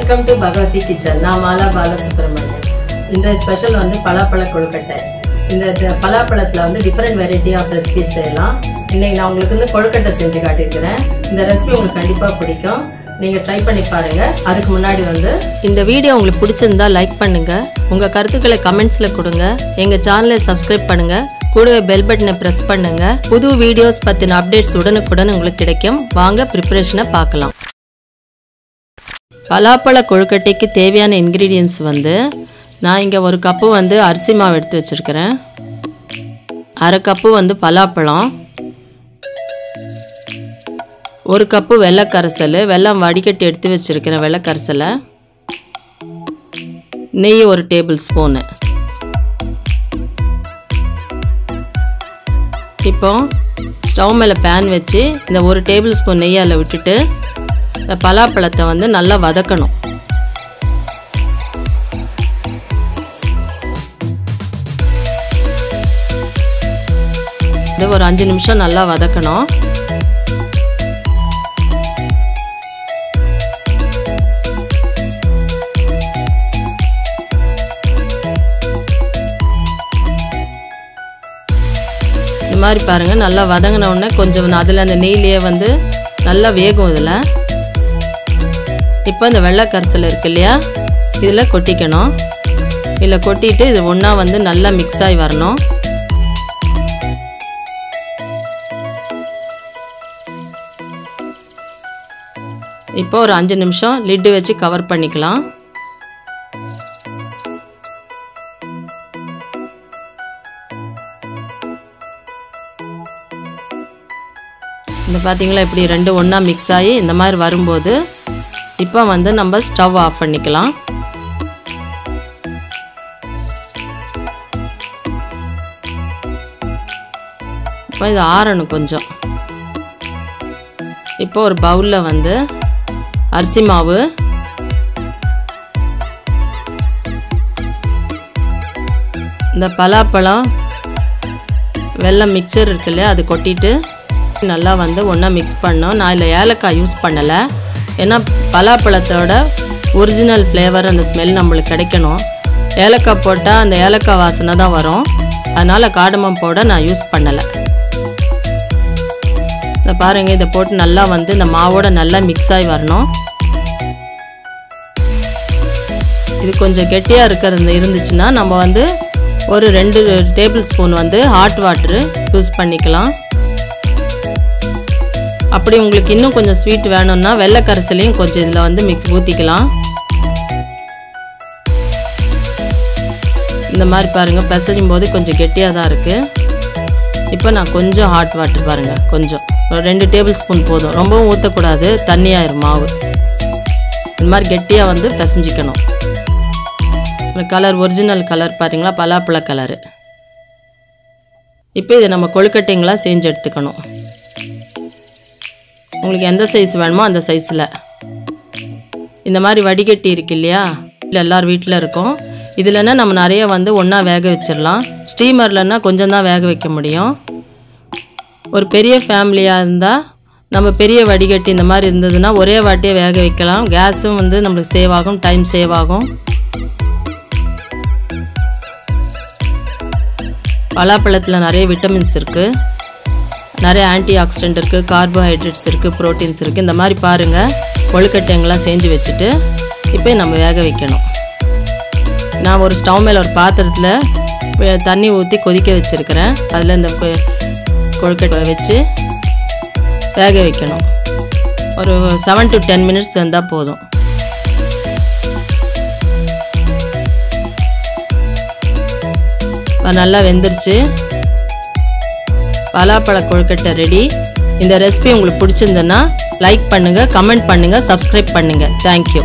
Welcome to Bhagavati Kitchen. நான் மாலா பாலசுப்ரமணியன். இந்த special வந்து பலாப்பழ கொழுக்கட்டை. இந்த பலாப்பழத்துல வந்து டிஃபரண்ட் வெரைட்டி ஆஃப் ரெசிபிஸ் செய்யலாம். இன்னைக்கு நான் உங்களுக்கு வந்து கொழுக்கட்டை செஞ்சு காட்டியிருக்கிறேன். இந்த ரெசிபி உங்களுக்கு கண்டிப்பா பிடிக்கும். நீங்க ட்ரை பண்ணி பாருங்க. அதுக்கு முன்னாடி வந்து இந்த வீடியோ உங்களுக்கு பிடிச்சிருந்தா லைக் பண்ணுங்க. உங்க கருத்துக்களை கமெண்ட்ஸ்ல கொடுங்க. எங்க சேனலை சப்ஸ்கிரைப் பண்ணுங்க. கூடவே பெல் பட்டனை பிரஸ் பண்ணுங்க. புது வீடியோஸ் பத்தின அப்டேட்ஸ் உடனுக்குடன் உங்களுக்கு கிடைக்கும். வாங்க ப்ரிப்பரேஷனை பார்க்கலாம். பலாப்பழ கொழுக்கட்டைக்கு தேவையான இன்கிரீடியன்ட்ஸ் வந்து நான் இங்கே ஒரு கப்பு வந்து அரிசி மாவு எடுத்து வச்சுருக்கிறேன். அரை கப்பு வந்து பலாப்பழம், ஒரு கப்பு வெள்ளைக்கரைசல், வெல்லம் வடிகட்டி எடுத்து வச்சுருக்கிறேன் வெள்ளைக்கரைசலை, நெய் ஒரு டேபிள் ஸ்பூனு. இப்போ ஸ்டவ் மேலே பேன் வச்சு இந்த ஒரு டேபிள் ஸ்பூன் நெய் அதில் விட்டுட்டு இந்த பலாப்பழத்தை வந்து நல்லா வதக்கணும். இது ஒரு 5 நிமிஷம் நல்லா வதக்கணும். இந்த மாதிரி பாருங்க, நல்லா வதங்கின உடனே கொஞ்சம் அதில் அந்த நெய்லேயே வந்து நல்லா வேகும். இதில் இப்போ இந்த வெள்ளைக்கரைசல் இருக்கு இல்லையா, இதில் கொட்டிக்கணும். இதில் கொட்டிட்டு இது ஒன்றா வந்து நல்லா மிக்ஸ் ஆகி வரணும். இப்போ ஒரு 5 நிமிஷம் லிட்டு வச்சு கவர் பண்ணிக்கலாம். இந்த பார்த்தீங்களா இப்படி ரெண்டு ஒன்றா மிக்ஸ் ஆகி இந்த மாதிரி வரும்போது இப்போ வந்து நம்ம ஸ்டவ் ஆஃப் பண்ணிக்கலாம். இப்போ இது ஆறணும் கொஞ்சம். இப்போ ஒரு பவுலில் வந்து அரிசி மாவு, இந்த பலாப்பழம் வெல்லம் மிக்சர் இருக்கு இல்லையா, அது கொட்டிட்டு நல்லா வந்து ஒன்றா மிக்ஸ் பண்ணோம். நான் இதில் ஏலக்காய் யூஸ் பண்ணலை, ஏன்னா பலாப்பழத்தோட ஒரிஜினல் ஃப்ளேவர் அந்த ஸ்மெல் நம்மளுக்கு கிடைக்கணும். ஏலக்காய் போட்டால் அந்த ஏலக்காய் வாசனை தான் வரும், அதனால் காடமம் பவுடர் நான் யூஸ் பண்ணலை. இதை பாருங்கள், இதை போட்டு நல்லா வந்து இந்த மாவோட நல்லா மிக்ஸ் ஆகி வரணும். இது கொஞ்சம் கெட்டியாக இருந்துச்சுன்னா நம்ம வந்து ஒரு 2 டேபிள் ஸ்பூன் வந்து ஹாட் வாட்ரு யூஸ் பண்ணிக்கலாம். அப்படி உங்களுக்கு இன்னும் கொஞ்சம் ஸ்வீட் வேணும்னா வெள்ளைக்கரைசலையும் கொஞ்சம் இதில் வந்து ஊற்றிக்கலாம். இந்த மாதிரி பாருங்கள், பிசையும் போது கொஞ்சம் கெட்டியாக தான் இருக்குது. இப்போ நான் கொஞ்சம் ஹாட் வாட்டர் பாருங்கள், கொஞ்சம் ஒரு 2 டேபிள் ஸ்பூன் போதும், ரொம்பவும் ஊற்றக்கூடாது, தண்ணியாயிரும் மாவு. இந்த மாதிரி கெட்டியாக வந்து பிசைஞ்சிக்கணும். கலர் ஒரிஜினல் கலர் பாருங்களா, பலாப்பழ கலரு. இப்போ இதை நம்ம கொழுக்கட்டைங்களாக செஞ்சு எடுத்துக்கணும். உங்களுக்கு எந்த சைஸ் வேணுமோ அந்த சைஸில். இந்த மாதிரி வடிகட்டி இருக்கு இல்லையா, இல்லை எல்லார் வீட்டில் இருக்கும். இதில்னா நம்ம நிறைய வந்து ஒன்றா வேக வச்சிடலாம். ஸ்டீமர்லன்னா கொஞ்சம் தான் வேக வைக்க முடியும். ஒரு பெரிய ஃபேமிலியாக இருந்தால் நம்ம பெரிய வடிகட்டி இந்த மாதிரி இருந்ததுன்னா ஒரே வாட்டியே வேக வைக்கலாம். கேஸும் வந்து நம்மளுக்கு சேவ் ஆகும், டைம் சேவ் ஆகும். பலாப்பழத்தில் நிறைய விட்டமின்ஸ் இருக்குது, நிறைய ஆன்டி ஆக்சிடென்ட் இருக்குது, கார்போஹைட்ரேட்ஸ் இருக்குது, ப்ரோட்டீன்ஸ் இருக்குது. இந்த மாதிரி பாருங்கள், கொழுக்கட்டைங்களாம் செஞ்சு வச்சுட்டு இப்போ நம்ம வேக வைக்கணும். நான் ஒரு ஸ்டவ் மேலே ஒரு பாத்திரத்தில் தண்ணி ஊற்றி கொதிக்க வச்சுருக்கிறேன். அதில் இந்த கொழுக்கட்டை வச்சு வேக வைக்கணும். ஒரு 7 to 10 மினிட்ஸ் வந்தால் போதும். நல்லா வெந்துருச்சு. பலாப்பழ கொழுக்கட்டை ரெடி. இந்த ரெசிபி உங்களுக்கு பிடிச்சிருந்ததுன்னா லைக் பண்ணுங்கள், கமெண்ட் பண்ணுங்கள், சப்ஸ்கிரைப் பண்ணுங்கள். தேங்க்யூ.